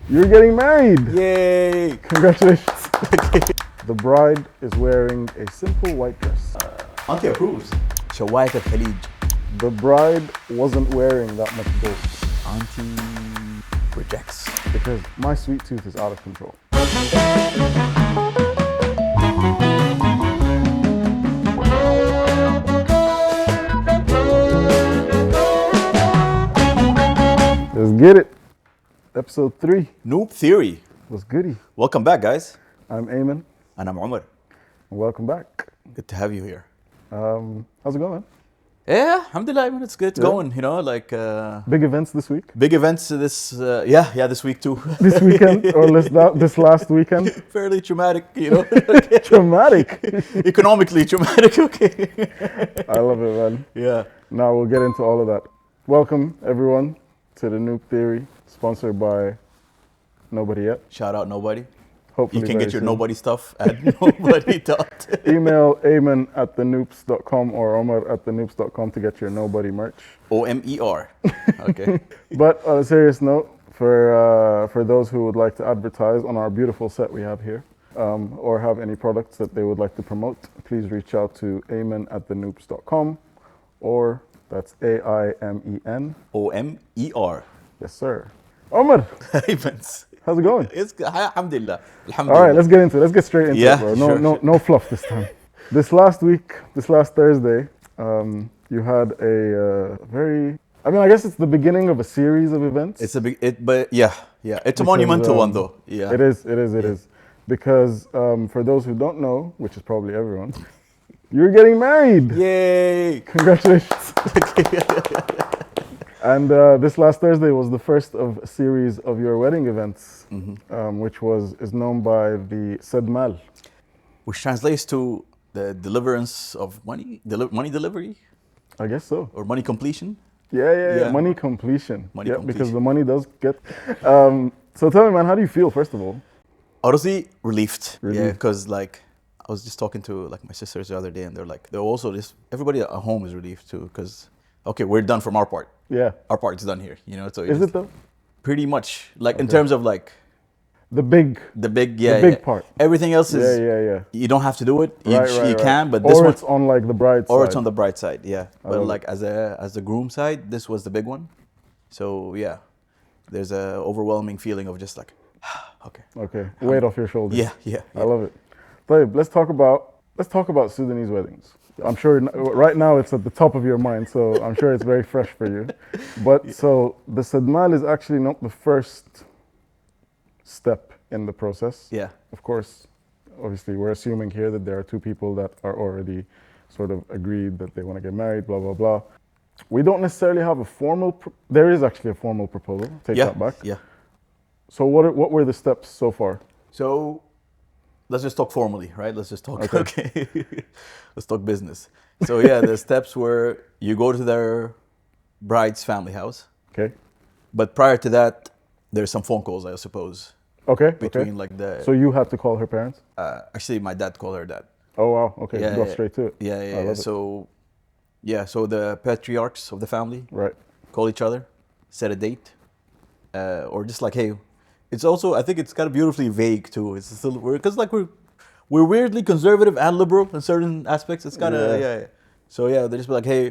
You're getting married! Yay! Congratulations! The bride is wearing a simple white dress. Auntie approves. شواية الخليج. The bride wasn't wearing that much gold Auntie rejects. because my sweet tooth is out of control. Let's get it. Episode 3. Noop Theory. What's goody? Welcome back, guys. I'm Eamon, And I'm Omar. and welcome back. Good to have you here. How's it going? Yeah, alhamdulillah, man, it's good Yeah. going, like Big events this week? big events this, this week too. This weekend or this last weekend? Fairly traumatic, Traumatic. Economically traumatic, okay. I love it, man. Yeah. Now we'll get into all of that. Welcome, everyone, to the Noop Theory, sponsored by Nobody Yet. Shout out nobody. Hopefully You can very get your soon. nobody stuff at nobody. Email Eamon@thenoops.com or Omar@thenoops.com to get your Nobody merch. OMER. Okay. But on a serious note, for those who would like to advertise on our beautiful set we have here, or have any products that they would like to promote, please reach out to Eamon@thenoops.com, or that's AIMEN. OMER. Yes, sir. Omar, Events. how's it going? It's alhamdulillah. All right, let's get into it. Let's get straight into Yeah, it, bro. sure. No fluff this time. This last Thursday, you had a very, I guess it's the beginning of a series of events. It's a big, but yeah. It's a Because, monumental one though. Yeah. It is. Because for those who don't know, which is probably everyone, you're getting married. Yay! Congratulations. And this last Thursday was the first of a series of your wedding events, which is known by the Sedmal. Which translates to the deliverance of money, money delivery I guess so. or money completion. Yeah. Money completion. Money Because completion. the money does get. So tell me, man, how do you feel, first of all? Honestly, relieved. Yeah, Relieved. because like I was just talking to like my sisters the other day, and they're also just everybody at home is relieved too, because okay, we're done from our part. Yeah. Our part's done here. So Is it though? pretty much like in Okay. terms of like The big the part. Everything else is Yeah. you don't have to do it. You Right. can, but this or one it's on like the bride's or side. it's on the bright side, yeah. I But love like as the groom side, this was the big one. So yeah, there's a overwhelming feeling of just like, okay. Okay, weight off your shoulders. Yeah. I love it. Babe, let's talk about Sudanese weddings. I'm sure right now it's at the top of your mind, so I'm sure it's very fresh for you. But so the Sedmal is actually not the first step in the process. Yeah. Of course, obviously, we're assuming here that there are two people that are already sort of agreed that they want to get married, blah, blah, blah. We don't necessarily have a formal, there is actually a formal proposal, take that back. Yeah. So what were the steps so far? So let's just talk formally, right? Let's just talk, okay. Let's talk business. So yeah, the steps were you go to their bride's family house. Okay. But prior to that, there's some phone calls, I suppose, Okay. between like the, So you had to call her parents? actually my dad called her dad. Oh wow. Okay. Yeah, Go yeah. straight to it. Yeah. I love it. So the patriarchs of the family Right. call each other, set a date, or just like, hey, it's also, I think it's kind of beautifully vague too. It's still, because like we're weirdly conservative and liberal in certain aspects. It's kind of, yeah. So yeah, they just be like, hey,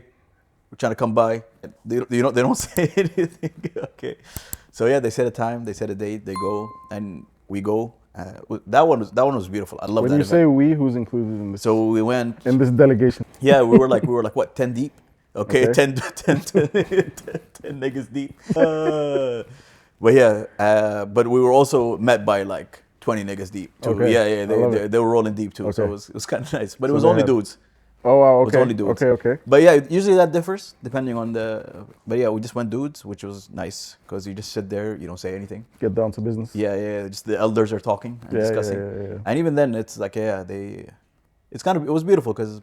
we're trying to come by. They don't say anything. Okay. So yeah, they set a time, they set a date, they go, and we go. That one was beautiful. I love When that you event. say we, who's included in this? So we went. In this delegation. Yeah, we were like what, 10 deep? Okay, Okay. 10 niggas deep. But yeah, but we were also met by like 20 niggas deep too. Okay. Yeah, I love it. they were rolling deep too, so Okay. it was kind of nice. But it So was they only had- dudes. Oh wow. It was Okay. only dudes. Okay. But yeah, usually that differs depending on but yeah, we just went dudes, which was nice because you just sit there, you don't say anything. Get down to business. Yeah, just the elders are talking and discussing. Yeah. And even then, it's like, it was beautiful because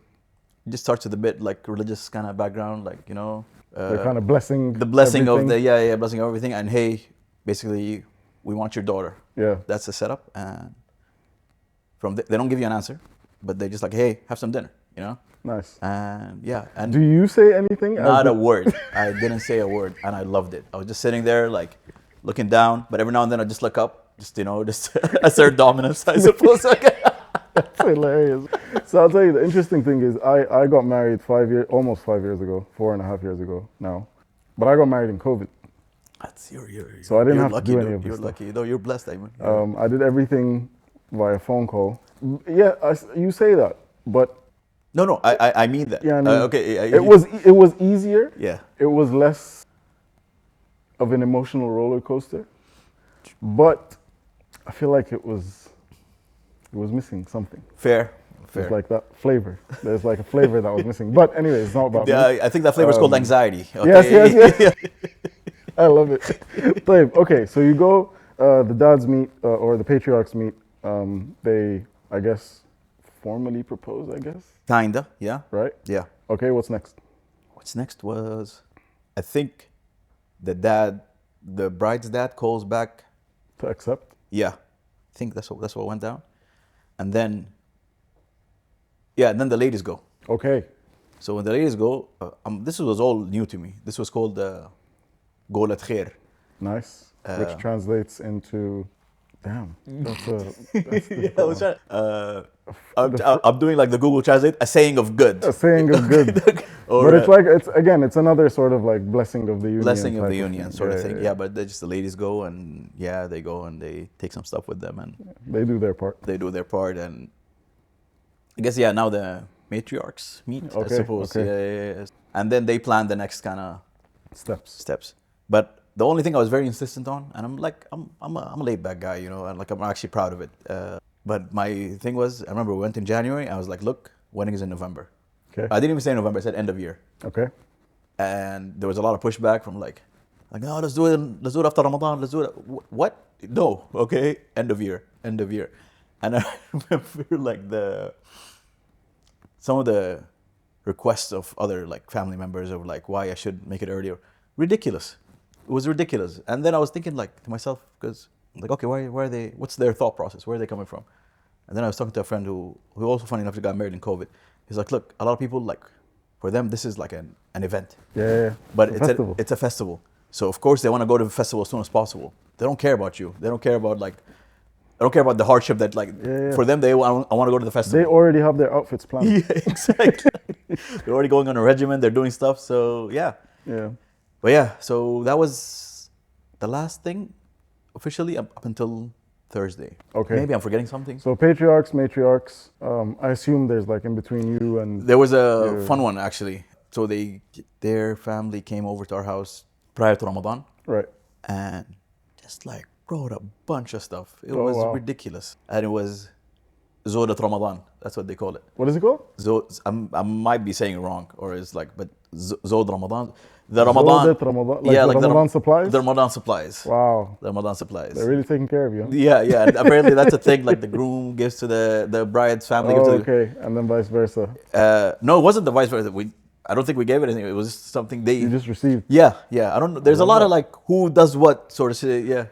it just starts with a bit like religious kind of background, like, They're kind of blessing. the blessing everything. of the, blessing of everything. And hey, basically, we want your daughter. Yeah. That's the setup. And they don't give you an answer, but they just like, hey, have some dinner, Nice. And yeah. And Do you say anything? not a word. I didn't say a word, and I loved it. I was just sitting there like, looking down, but every now and then I just look up, just just assert dominance, I suppose. That's hilarious. So I'll tell you, the interesting thing is I got married almost 5 years ago, 4.5 years ago now. But I got married in COVID. So I didn't have to do any of this You're stuff. lucky. No, you're blessed, Ayman. I did everything via phone call. Yeah, you say that, but No, I mean that. yeah, I mean, Okay. it was easier. Yeah. It was less of an emotional roller coaster, but I feel like it was missing something. Fair. It's like that flavor. There's like a flavor that was missing. But anyway, it's not about me. I think that flavor is called anxiety. Okay? Yes. I love it. طيب, okay, so you go, the dads meet, or the patriarchs meet. They, I guess, formally propose, I guess. Kinda, yeah. Right? Yeah. Okay, what's next? What's next was, I think, the bride's dad calls back. To accept? Yeah, I think that's what went down, and then the ladies go. Okay. So when the ladies go, this was all new to me. This was called Gow-Khair. Nice. Which translates into, damn, that's Yeah, I was trying. I'm doing like the Google Translate, a saying of good. a saying of good. Or, But it's another sort of like blessing of the union. blessing of type the union thing. sort of thing. Yeah, but the ladies go and they go and they take some stuff with them and They do their part. they do their part, and I guess now the matriarchs meet, I Okay, suppose. okay. Yeah. And then they plan the next kind of Steps. But the only thing I was very insistent on, and I'm a laid back guy, and like I'm actually proud of it. But my thing was, I remember we went in January. I was like, look, wedding is in November. Okay. I didn't even say November. I said end of year. Okay. And there was a lot of pushback from like no, let's do it after Ramadan. Let's do it. What? No. Okay. End of year. And I remember like some of the requests of other like family members of like why I should make it earlier. Ridiculous. It was ridiculous. And then I was thinking like to myself, because like, okay, why are they, what's their thought process? Where are they coming from? And then I was talking to a friend who also funny enough got married in COVID. He's like, look, a lot of people like, for them, this is like an event. Yeah. But It's it's a festival. So of course they want to go to the festival as soon as possible. They don't care about you. They don't care about the hardship that like, for them, I want to go to the festival. They already have their outfits planned. Yeah, exactly. They're already going on a regimen. They're doing stuff. So yeah. Yeah. But yeah, so that was the last thing officially up until Thursday. Okay. Maybe I'm forgetting something. So patriarchs, matriarchs. I assume there's like in between you and. There was a fun one actually. So their family came over to our house prior to Ramadan. Right. And just like brought a bunch of stuff. It was ridiculous. And it was Zodat Ramadan. That's what they call it. What is it called? I might be saying it wrong, or it's like, but Zod Ramadan. The Ramadan. Ramadan. Like the Ramadan supplies? The Ramadan supplies. Wow. The Ramadan supplies. They're really taking care of you. Huh? Yeah. And apparently that's a thing. Like the groom gives to the bride's family. Okay. And then vice versa. No, it wasn't the vice versa. I don't think we gave it anything. It was just something You just received. Yeah. I don't know. There's a lot of like who does what sort of shit. Yeah.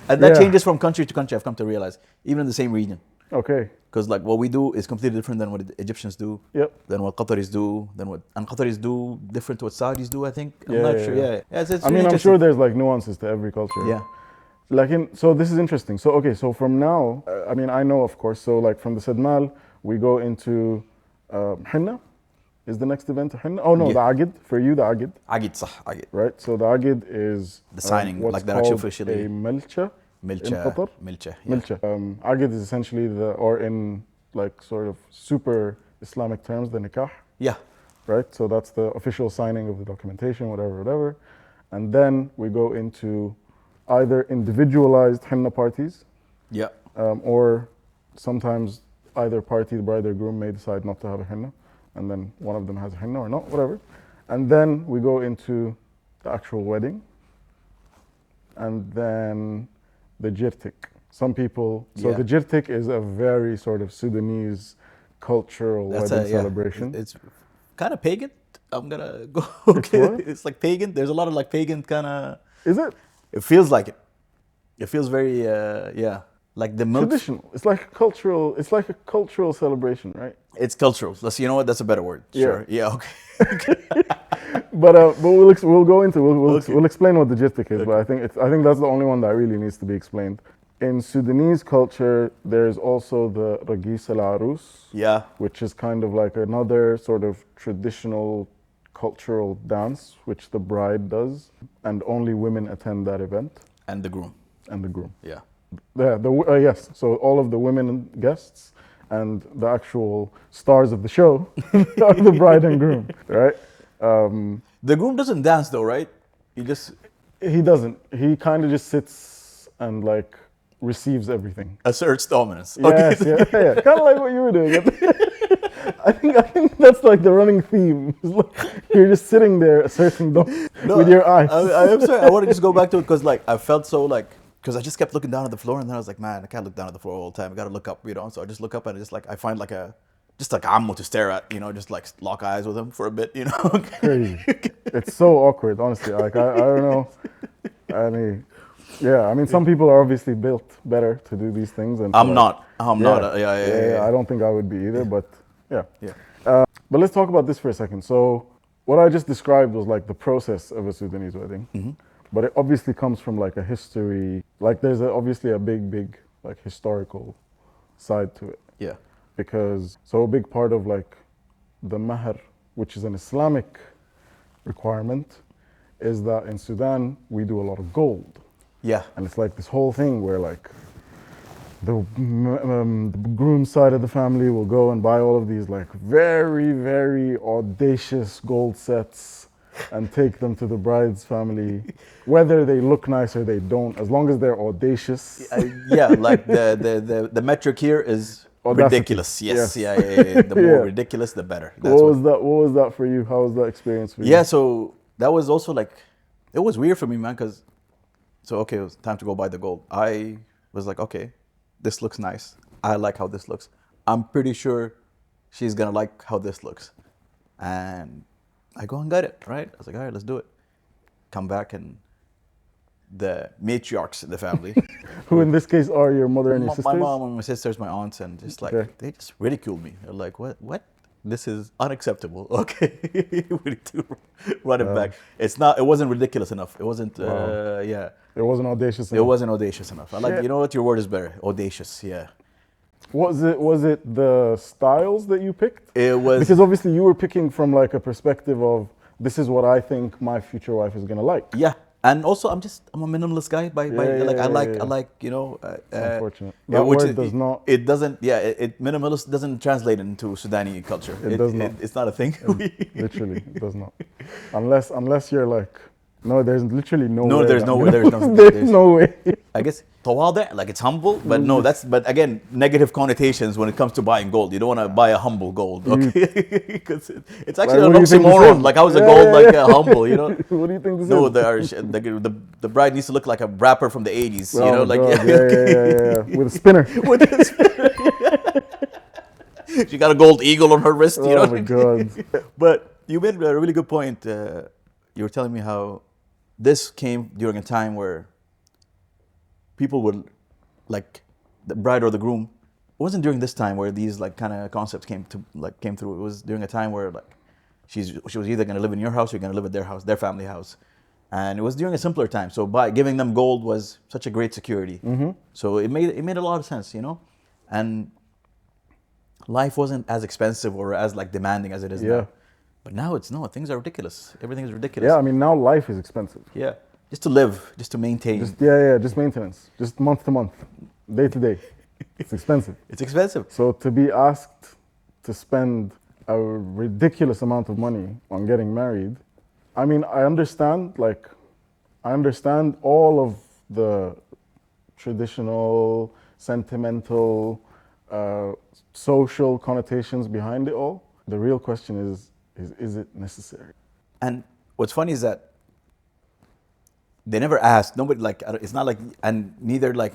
And that changes from country to country. I've come to realize, even in the same region. Okay. Because like what we do is completely different than what the Egyptians do. Yep. Than what Qataris do. And Qataris do different to what Saudis do. I think. I'm not sure. Yeah. It's I mean, I'm sure there's like nuances to every culture. Yeah. So this is interesting. So okay. So from now, I mean, I know of course. So like from the Sedmal, we go into Hinnah. Is the next event Hinnah? Oh no, the Agid. For you, the Agid. Agid, صح, Agid. Right. So the Agid is the signing, what's like the called actual officially. A milcha. In Qatar. Milcha. Milcha. Agid is essentially or in like sort of super Islamic terms, the nikah. Yeah. Right. So that's the official signing of the documentation, whatever. And then we go into either individualized henna parties. Yeah. Or sometimes either party, the bride or groom, may decide not to have a henna, and then one of them has a henna or not, whatever. And then we go into the actual wedding, and then the Jirtig. Some people, so the Jirtig is a very sort of Sudanese cultural wedding celebration. It's kind of pagan. I'm gonna go. It's like pagan. There's a lot of like pagan kind of. Is it? It feels like it. It feels very like the milk. Traditional. It's like a cultural. It's like a cultural celebration, right? It's cultural. Let's. You know what? That's a better word. Yeah. Sure. Yeah. Okay. But we'll go into Okay. we'll explain what the Jirtik is. Okay. But I think that's the only one that really needs to be explained. In Sudanese culture, there's also the Ragis al-Arus, Yeah. which is kind of like another sort of traditional cultural dance, which the bride does, and only women attend that event, And the groom. and the groom. Yeah. Yes, so all of the women guests and the actual stars of the show are the bride and groom, right? The groom doesn't dance though, right? He just He doesn't. He kind of just sits and like receives everything. asserts dominance. Yes, yeah. Kind of like what you were doing. I think that's like the running theme. It's like you're just sitting there asserting with your eyes. I'm sorry. I want to just go back to it because like I felt so like because I just kept looking down at the floor and then I was like, man, I can't look down at the floor all the time. I got to look up, you know. So I just look up and I just like I find like just like ammo to stare at, you know, just like lock eyes with him for a bit, you know. Crazy. It's so awkward, honestly. Like I don't know. I mean, some people are obviously built better to do these things, and I'm not. Yeah. I don't think I would be either, but yeah. Yeah. But let's talk about this for a second. So, what I just described was like the process of a Sudanese wedding, but it obviously comes from like a history. Like, there's obviously a big like historical side to it, Yeah. because so a big part of like the mahr, which is an Islamic requirement, is that in Sudan we do a lot of gold. Yeah. And it's like this whole thing where like the groom side of the family will go and buy all of these like very audacious gold sets and take them to the bride's family, whether they look nice or they don't, as long as they're audacious. Yeah, like the metric here is Audacity. Ridiculous. Yes. Yes. Yeah. The more Yeah. ridiculous, the better. What was that for you? How was that experience for you? Yeah, so that was also like, it was weird for me, man, because, so okay, it was time to go buy the gold. I was like, okay, this looks nice. I like how this looks. I'm pretty sure she's gonna like how this looks. And I go and get it, right? I was like, all right, let's do it. Come back and the matriarchs in the family. Who in this case are your mother and your sisters? My mom and my sisters, my aunts, and just like, Okay. they just ridiculed me. They're like, what? This is unacceptable. Okay, we need to run it back. It wasn't ridiculous enough. It wasn't, yeah. It wasn't audacious It enough. wasn't audacious enough. I like, Shit. you know what, your word is better. Audacious, yeah. Was it the styles that you picked? It was, Because obviously you were picking from like a perspective of, this is what I think my future wife is gonna like. yeah. And also, I'm a minimalist guy. I like, you know. Unfortunate. yeah, That which word is- does not. It doesn't. Yeah, minimalist doesn't translate into Sudani culture. It does not. It's not a thing. Literally, it does not. Unless you're like, no, there's literally no way. No, there's that- no way. There's no way. I guess tawada, like it's humble, but no, but again, negative connotations when it comes to buying gold. You don't want to buy a humble gold, okay? Because it's actually Like, an what do you think this oxymoron. is? Like how is a Yeah, gold yeah, like yeah. humble? You know? What do you think this No, is? the bride needs to look like a rapper from the 80s. You Oh know, my like God, yeah. With a spinner. with this. She got a gold eagle on her wrist. You know. Oh my God. But you made a really good point. You were telling me how this came during a time where people would, like, the bride or the groom. It wasn't during this time where these like kind of concepts came through. It was during a time where like she was either gonna live in your house or you're gonna live at their house, their family house, and it was during a simpler time. So by giving them gold was such a great security. So it made a lot of sense, you know, and life wasn't as expensive or as like demanding as it is Yeah. now. But now things are ridiculous. Everything is ridiculous. Yeah, I mean now life is expensive. Yeah. Just to live, just to maintain. Just maintenance, just month to month, day to day. It's expensive. It's expensive. So to be asked to spend a ridiculous amount of money on getting married, I mean, I understand all of the traditional, sentimental, social connotations behind it all. The real question is it necessary? And what's funny is that they never asked. Nobody like. It's not like, and neither like.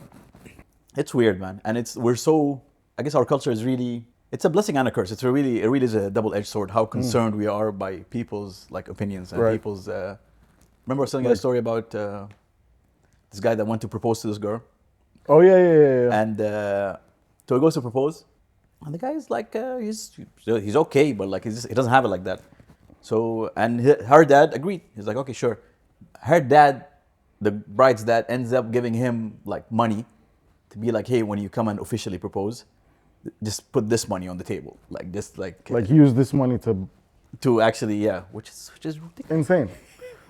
It's weird, man. And we're so. I guess our culture is really. It's a blessing and a curse. It really is a double-edged sword. How concerned we are by people's like opinions and Right. people's. Remember I was telling you a story about this guy that went to propose to this girl, Oh yeah. And so he goes to propose, and the guy is like, he's okay, but like he doesn't have it like that. So and her dad agreed. He's like, okay, sure. Her dad, the bride's dad, ends up giving him like money to be like, hey, when you come and officially propose, just put this money on the table, like just like use this money to actually which is ridiculous. Insane.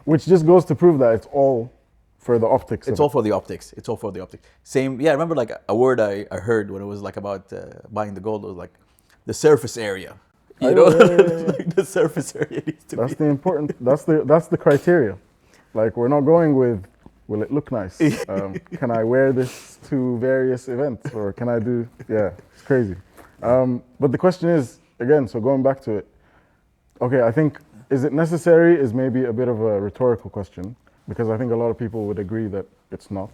Which just goes to prove that it's all for the optics. It's all for the optics. It's all for the optics. Same, I remember like a word I heard when it was like about buying the gold. It was like the surface area. You know, like the surface area needs to that's be. the important. That's the criteria. Like we're not going with, will it look nice? Can I wear this to various events, or can I do? Yeah, it's crazy. But the question is again. So going back to it. Okay, I think is it necessary is maybe a bit of a rhetorical question. Because I think a lot of people would agree that it's not.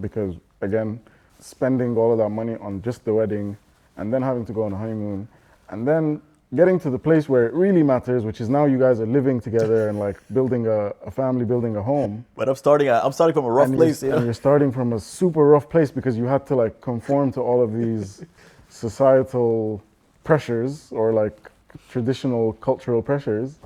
Because again, spending all of that money on just the wedding and then having to go on a honeymoon and then getting to the place where it really matters, which is now you guys are living together and like building a family, building a home. But I'm starting from a rough place. And you're starting from a super rough place because you had to like conform to all of these societal pressures or like traditional cultural pressures.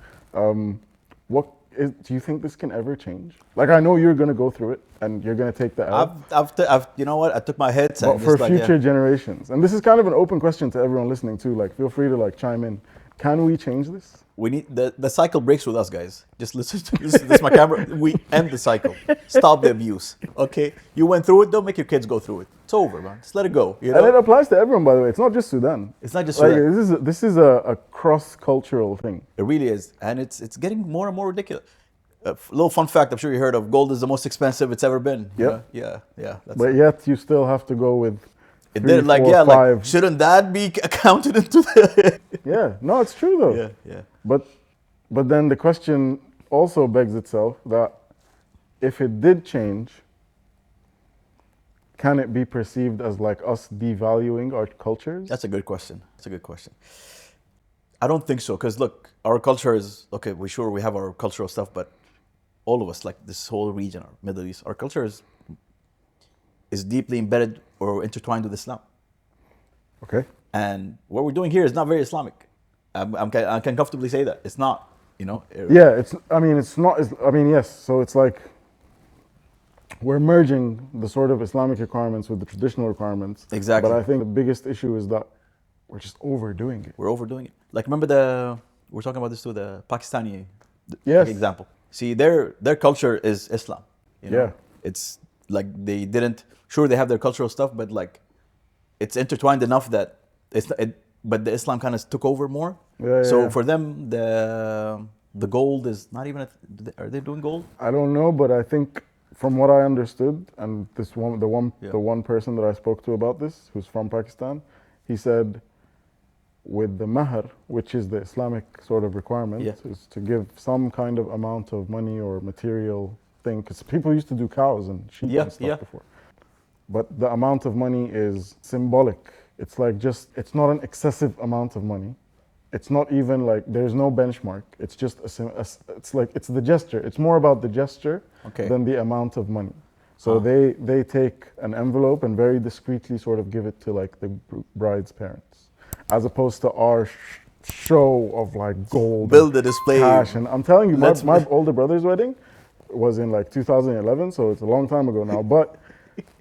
Do you think this can ever change? Like I know you're gonna go through it and you're gonna take the L. I've you know what? I took my hits. But for future generations, and this is kind of an open question to everyone listening too. Like, feel free to like chime in. Can we change this? We need the cycle breaks with us, guys. Just listen to this. This is my camera. We end the cycle. Stop the abuse. Okay, you went through it. Don't make your kids go through it. It's over, man. Just let it go. You know? And it applies to everyone, by the way. It's not just Sudan. It's not just Sudan. Like, this is a cross-cultural thing. It really is, and it's getting more and more ridiculous. A little fun fact, I'm sure you heard of, gold is the most expensive it's ever been. Yeah. But yet you still have to go with it did like 4, 5. Like shouldn't that be accounted into the Yeah, no, it's true though. Yeah. But then the question also begs itself that if it did change, can it be perceived as like us devaluing our cultures? That's a good question. I don't think so, because look, our culture is okay. We have our cultural stuff, but all of us, like this whole region, our Middle East, our culture is deeply embedded or intertwined with Islam. Okay. And what we're doing here is not very Islamic. I can comfortably say that it's not. You know. Yeah, it's not. Yes. So it's like we're merging the sort of Islamic requirements with the traditional requirements. Exactly. But I think the biggest issue is that we're just overdoing it. We're overdoing it. Like remember we're talking about this too, the Pakistani example. See, their culture is Islam. You know? Yeah. It's like they have their cultural stuff, but like it's intertwined enough that but the Islam kind of took over more. So for them, the gold is not even. Are they doing gold? I don't know, but I think from what I understood, and the one person that I spoke to about this, who's from Pakistan, he said, with the mahr, which is the Islamic sort of requirement, is to give some kind of amount of money or material thing, because people used to do cows and sheep and stuff before. But the amount of money is symbolic. It's like it's not an excessive amount of money. It's not even like, there's no benchmark. It's just, it's the gesture. It's more about the gesture than the amount of money. So they take an envelope and very discreetly sort of give it to like the bride's parents, as opposed to our show of like gold, build a display, cash. And I'm telling you, my older brother's wedding was in like 2011, so it's a long time ago now. But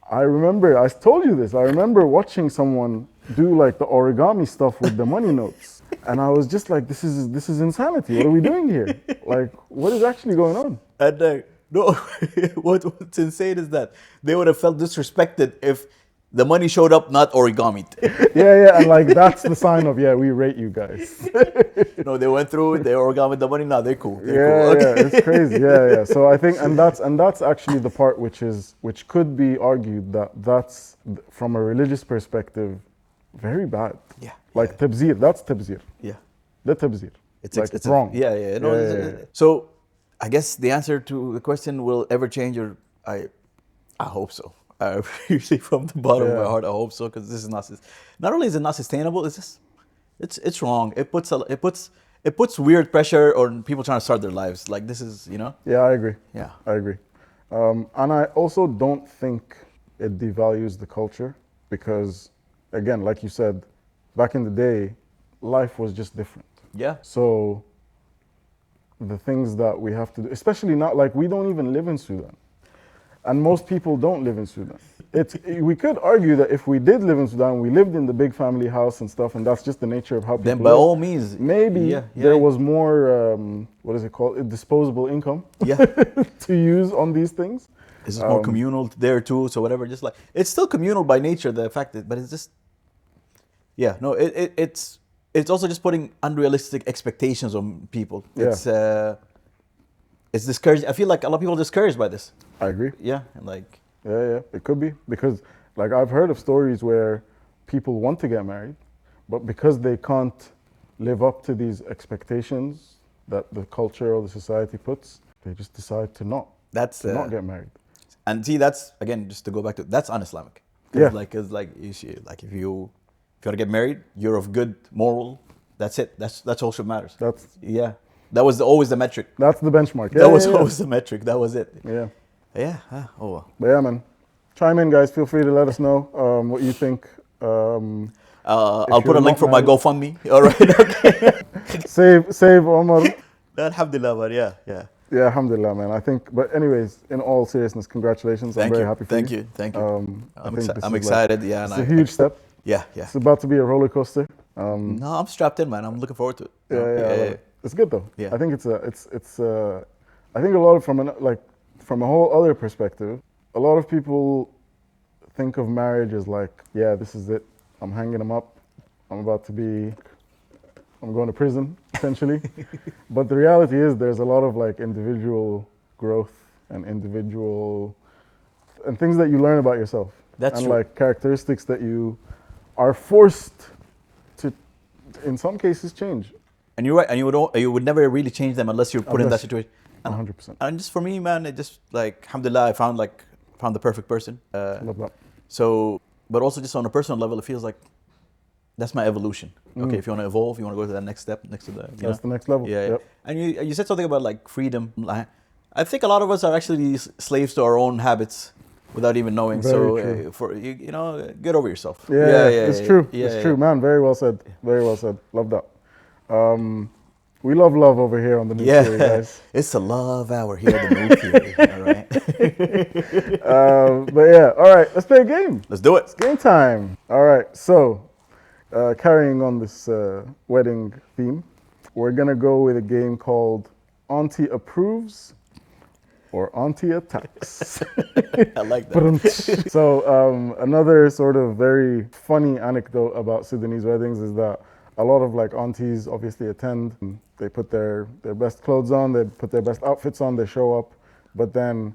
I remember, I told you this, I remember watching someone do like the origami stuff with the money notes. And I was just like, this is insanity. What are we doing here? Like, what is actually going on? And no, what's insane is that they would have felt disrespected if the money showed up not origami. Yeah, and like that's the sign of, we rate you guys. No, they went through it, they origami the money, now they're cool. It's crazy. Yeah. So I think, and that's actually the part which could be argued that's from a religious perspective very bad. Yeah. Like tabzir, that's tabzir. Yeah. The tabzir. It's wrong. Yeah. No, so I guess the answer to the question, will ever change, or I hope so. Usually from the bottom of my heart, I hope so, because this is not only is it not sustainable, it's wrong. It puts weird pressure on people trying to start their lives. Like this is, Yeah, I agree. Yeah, I agree. And I also don't think it devalues the culture because, again, like you said, back in the day, life was just different. Yeah. So the things that we have to do, especially not like we don't even live in Sudan. And most people don't live in Sudan. We could argue that if we did live in Sudan, we lived in the big family house and stuff, and that's just the nature of how people Then by live. all means, Maybe there was more, what is it called, disposable income to use on these things. It's more communal there too, so whatever. Just like it's still communal by nature, the fact that, but it's just, it's also just putting unrealistic expectations on people. It's discouraging. I feel like a lot of people are discouraged by this. I agree. Yeah, and like. Yeah, it could be because, like, I've heard of stories where people want to get married, but because they can't live up to these expectations that the culture or the society puts, they just decide to not get married. And see, that's again just to go back to that's un-Islamic. Yeah. Cause if you want to get married, you're of good moral. That's it. That's all that matters. That was always the metric. That's the benchmark. That was always the metric. That was it. Yeah. Yeah. But yeah, man. Chime in, guys. Feel free to let us know what you think. I'll put a link for my GoFundMe. All right. Okay. Save Omar. Alhamdulillah, man. Yeah. Yeah, alhamdulillah, man. I think, but anyways, in all seriousness, congratulations. I'm very happy for you. Thank you. I'm excited. It's a huge step. Yeah. It's about to be a roller coaster. No, I'm strapped in, man. I'm looking forward to it. Yeah. It's good though. Yeah. I think I think a lot of from a whole other perspective, a lot of people think of marriage as like, yeah, this is it. I'm hanging them up. I'm going to prison, essentially. But the reality is there's a lot of like individual growth and things that you learn about yourself. That's true. Like characteristics that you are forced to, in some cases, change. And you're right. And you would never really change them unless you're put in that situation. 100%. And just for me, man, it just like, alhamdulillah, I found the perfect person. Love that. So, but also just on a personal level, it feels like that's my evolution. Okay, if you want to evolve, you want to go to that next step, next to the. That's the next level. Yeah. Yep. And you said something about like freedom. I think a lot of us are actually slaves to our own habits without even knowing. Very true. Get over yourself. Yeah, it's true. It's true, man. Very well said. Very well said. Love that. We love over here on the Noop Theory, guys. It's a love hour here at the Noop Theory. All right. But yeah, all right. Let's play a game. Let's do it. It's game time. All right. So, carrying on this wedding theme, we're gonna go with a game called Auntie Approves or Auntie Attacks. I like that. So, another sort of very funny anecdote about Sudanese weddings is that a lot of like aunties obviously attend. They put their best clothes on, they put their best outfits on, they show up. But then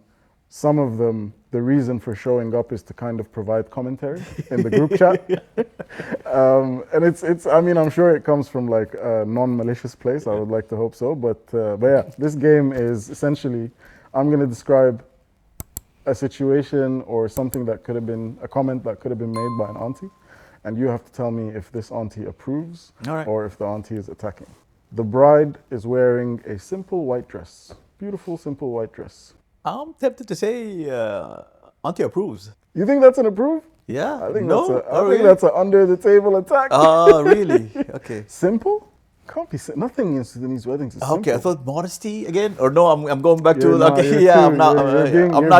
some of them, the reason for showing up is to kind of provide commentary in the group chat. And it's I mean, I'm sure it comes from like a non-malicious place. I would like to hope so. But yeah, this game is essentially, I'm going to describe a situation or something that could have been, a comment that could have been made by an auntie. And you have to tell me if this auntie approves or if the auntie is attacking. The bride is wearing a simple white dress. Beautiful, simple white dress. I'm tempted to say auntie approves. You think that's an approve? Yeah. I think that's an under the table attack. Oh, really? Okay. Simple? Can't be nothing in Sudanese weddings is simple. Okay, I thought modesty again. Or no, I'm going back to You're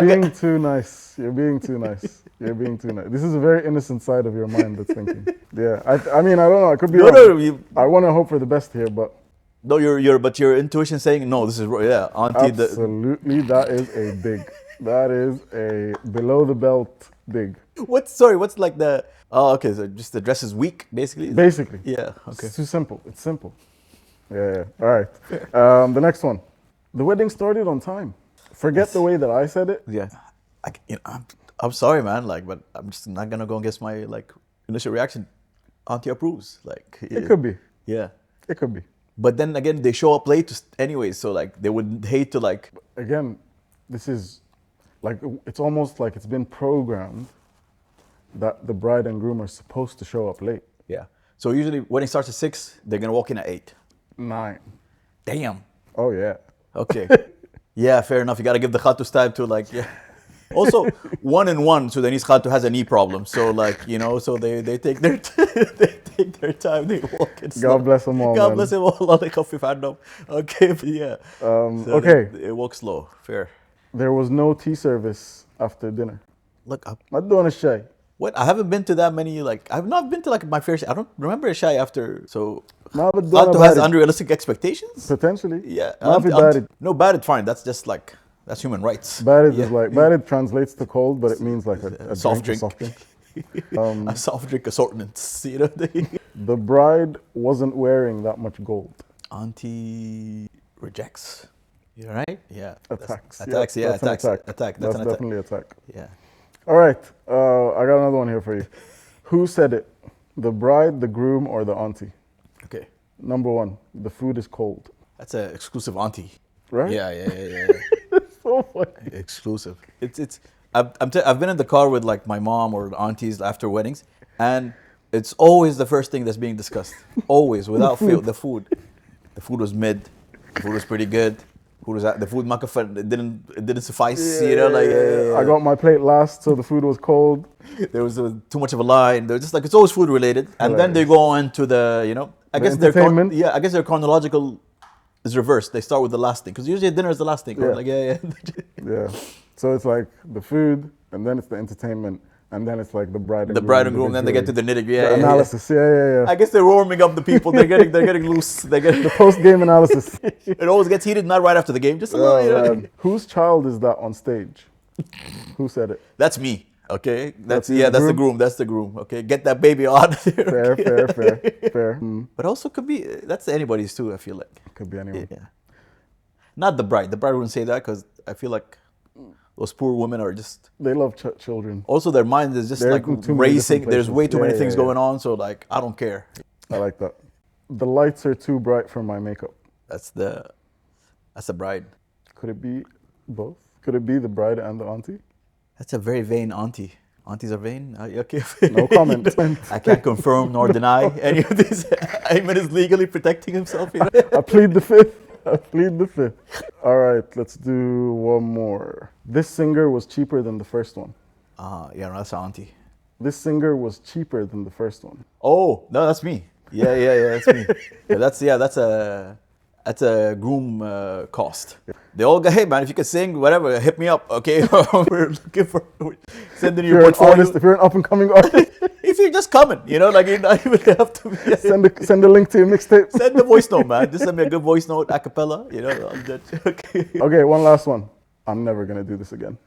being too nice. You're being too nice. You're being too nice. This is a very innocent side of your mind that's thinking. Yeah, I mean, I don't know. I could be wrong. I want to hope for the best here, but no, your intuition saying no. This is auntie. Absolutely, that is a dig. That is a below the belt dig. What's like the? Oh, okay. So just the dress is weak, basically. Basically. Yeah. Okay. It's too simple. It's simple. Yeah. All right. The next one. The wedding started on time. Forget the way that I said it. Yeah. I'm sorry, man. Like, but I'm just not gonna go and guess my like initial reaction. Auntie approves. Like. It could be. Yeah. It could be. But then again, they show up late anyway, so like they would hate to like. Again, this is like it's almost like it's been programmed that the bride and groom are supposed to show up late. Yeah. So usually wedding starts at 6, they're gonna walk in at 8. 9. Damn. Oh yeah. Okay. Yeah, fair enough. You gotta give the khatus time to like, yeah. Also, 1 Sudanese khalto has a knee problem, so like so they take their they take their time. They walk it slow. God bless them all. God man. bless him all. Allah يخفف عنهم. Okay, but yeah. So Okay. they walk slow. Fair. There was no tea service after dinner. Look, ما doing a shay. what? I haven't been to that many. Like I've not been to like my fair. I don't remember a shy after. So ما بدنا khalto has بارد. unrealistic expectations. Potentially. Yeah. ما في بارد. No, bad. Fine. That's just like that's human rights. Barid Yeah. is like barid translates to cold, but it means like a Soft drink. drink. A soft drink. A soft drink assortments. The bride wasn't wearing that much gold. Auntie rejects. You right? Yeah. Attacks. Attacks. Yeah. That's an Attacks. attack. Attack. That's an attack. definitely attack. Yeah. All right, I got another one here for you. Who said it? The bride, the groom, or the auntie? Okay. Number one, the food is cold. That's an exclusive auntie. Right? Yeah. So funny. Exclusive. I've been in the car with like my mom or aunties after weddings, and it's always the first thing that's being discussed. Always, without fail, the food. The food was mid. The food was pretty good. The food it didn't suffice. Yeah. I got my plate last, so the food was cold. There was too much of a line. They're just like it's always food related, and then they go on to the I guess entertainment. I guess their chronological is reversed. They start with the last thing because usually dinner is the last thing. Right? Yeah. Yeah. So it's like the food, and then it's the entertainment, and then it's like the bride and groom. Then they get to the nitty. The analysis. Yeah. I guess they're warming up the people. They're getting loose. The post-game analysis. It always gets heated, not right after the game. Just a little. Man. Whose child is that on stage? Who said it? That's me. Okay, that's the the groom. That's the groom. Okay, get that baby out of there. Fair. But also could be that's anybody's too. I feel like Could be anyone. Yeah. Not the bride. The bride wouldn't say that because I feel like those poor women are just. They love children. Also, their mind is just They're like in too many racing. different There's way places. too many Yeah, things yeah. going on. So like, I don't care. I like that. The lights are too bright for my makeup. That's the bride. Could it be both? Could it be the bride and the auntie? That's a very vain auntie. Aunties are vain. Okay. No comment. I can't confirm nor deny any of these. Ayman is legally protecting himself. I plead the fifth. All right, let's do one more. This singer was cheaper than the first one. Yeah, no, that's auntie. This singer was cheaper than the first one. Oh, no, that's me. Yeah, that's me. That's a groom cost. They all go, hey man, if you could sing, whatever, hit me up, okay? We're looking for sending you If you're an portfolio. artist, if you're an up and coming artist, If you're just coming, like you not even have to be. send a link to your mixtape. Send the voice note, man. Just send me a good voice note, a cappella. I'm dead. Okay. Okay, one last one. I'm never gonna do this again.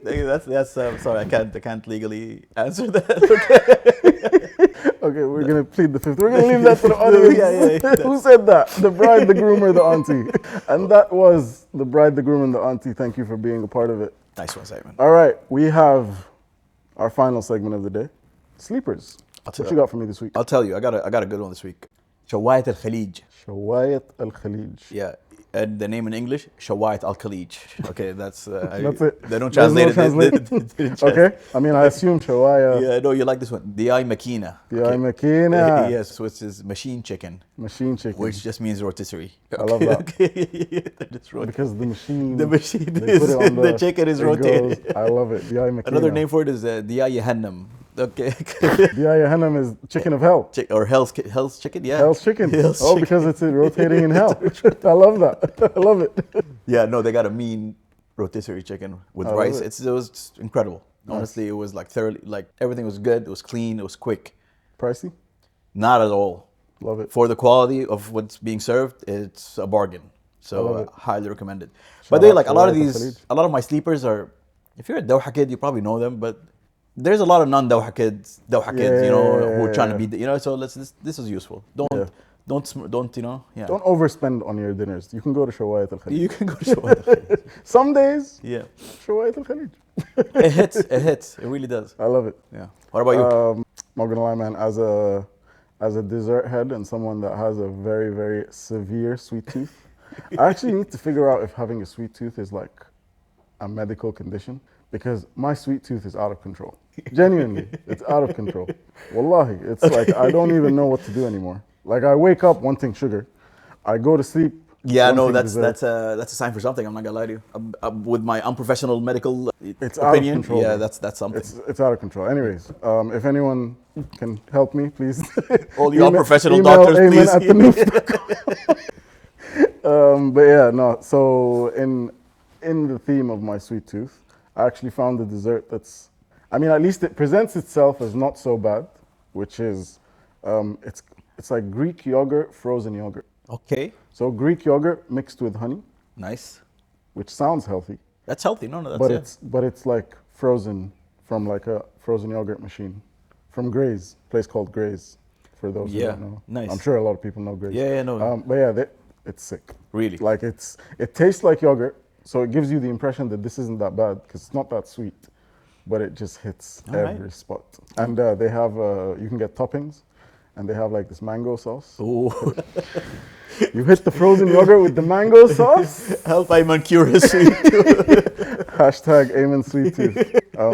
That's sorry, I can't legally answer that. Okay, we're gonna plead the fifth. We're gonna leave that to the audience. Yeah. Who said that? The bride, the groom, or the auntie? And that was the bride, the groom, and the auntie. Thank you for being a part of it. Nice one, Simon. All right, we have our final segment of the day. Sleepers. What you got for me this week? I'll tell you. I got a good one this week. Shawayat al-Khalij. Shawayat al-Khalij. Yeah. And the name in English, Shawayat al-Khalij. Okay, that's it. They don't There's no translate it. They didn't translate. Okay, I mean, I assume Shawaya. Yeah, no, you like this one. Diay Makina. Diay Makina. Yes, which is machine chicken. Machine chicken. Which just means rotisserie. I love that. Okay. Because the machine. The machine they put it on the chicken is it rotated. goes. I love it. Diay Makina. Another name for it is Diay Hannam. Okay. Diay Hannam is chicken of hell. Or hell's chicken, yeah. Hell's chicken. Hell's oh, chicken. because it's rotating in hell. I love that. I love it. Yeah, no, they got a mean rotisserie chicken with I love rice. it. It was just incredible. Nice. Honestly, it was like thoroughly, like everything was good. It was clean. It was quick. Pricey? Not at all. Love it. For the quality of what's being served, it's a bargain. I So love it. highly recommended. Shout But they out like a to lot of Riyadh these. Khalid. A lot of my sleepers are. If you're a Doha kid, you probably know them. But there's a lot of non-Doha kids, who are trying to be. So this is useful. Don't. Yeah. Don't. Don't overspend on your dinners. You can go to Shawayat al-Khalij. You can go to Shawayat. Some days, Yeah. Shawayat al-Khalij. It hits. It really does. I love it. Yeah. What about you? Not gonna lie, man. As a dessert head and someone that has a very, very severe sweet tooth, I actually need to figure out if having a sweet tooth is like a medical condition, because my sweet tooth is out of control. Genuinely, it's out of control. Wallahi, it's like I don't even know what to do anymore. Like I wake up wanting sugar, I go to sleep Yeah, One no, thing that's a sign for something. I'm not gonna lie to you. With my unprofessional medical It's out of opinion, control, yeah, bro. that's something. It's out of control. Anyways, if anyone can help me, please. All you unprofessional email doctors, Ayman please. at the Noop. But yeah, no. So in the theme of my sweet tooth, I actually found a dessert that's, I mean, at least it presents itself as not so bad, which is, it's like Greek yogurt, frozen yogurt. Okay, So Greek yogurt mixed with honey, nice. which sounds healthy, That's healthy. No, that's but it. it's like frozen from like a frozen yogurt machine, from Gray's, place called Gray's, for those who Yeah, don't know. nice. I'm sure a lot of people know Gray's. Yeah, no. But yeah, it's sick. Really? Like it tastes like yogurt, so it gives you the impression that this isn't that bad because it's not that sweet, but it just hits All right. every spot. And they have you can get toppings, and they have like this mango sauce. Ooh. You hit the frozen yogurt with the mango sauce. Help Ayman cure his sweet tooth. Hashtag Ayman sweet tooth.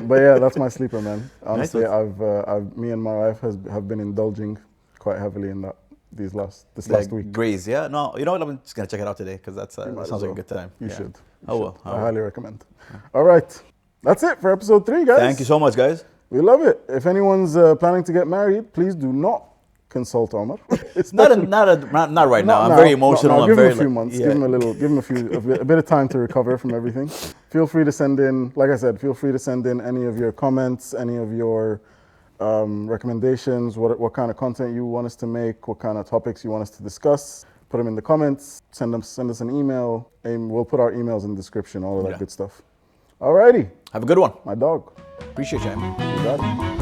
But yeah, that's my sleeper, man. Honestly, Nice. me and my wife have been indulging quite heavily in that this last week. Graze, yeah. No, you know what? I'm just gonna check it out today because that You might sounds as like a well. good time. You Yeah. should. Oh well. I highly recommend. All right, that's it for episode 3, guys. Thank you so much, guys. We love it. If anyone's planning to get married, please do not consult Omar. It's Not right now. I'm very emotional. I'm Give very him a few like- months. yeah. Give him a bit of time to recover from everything. Feel free to send in, like I said, feel free to send in any of your comments, any of your recommendations, what kind of content you want us to make, what kind of topics you want us to discuss. Put them in the comments. Send us an email. And we'll put our emails in the description. All of that Yeah. good stuff. Alrighty, Have a good one. my dog. Appreciate you, Ayman. You got it.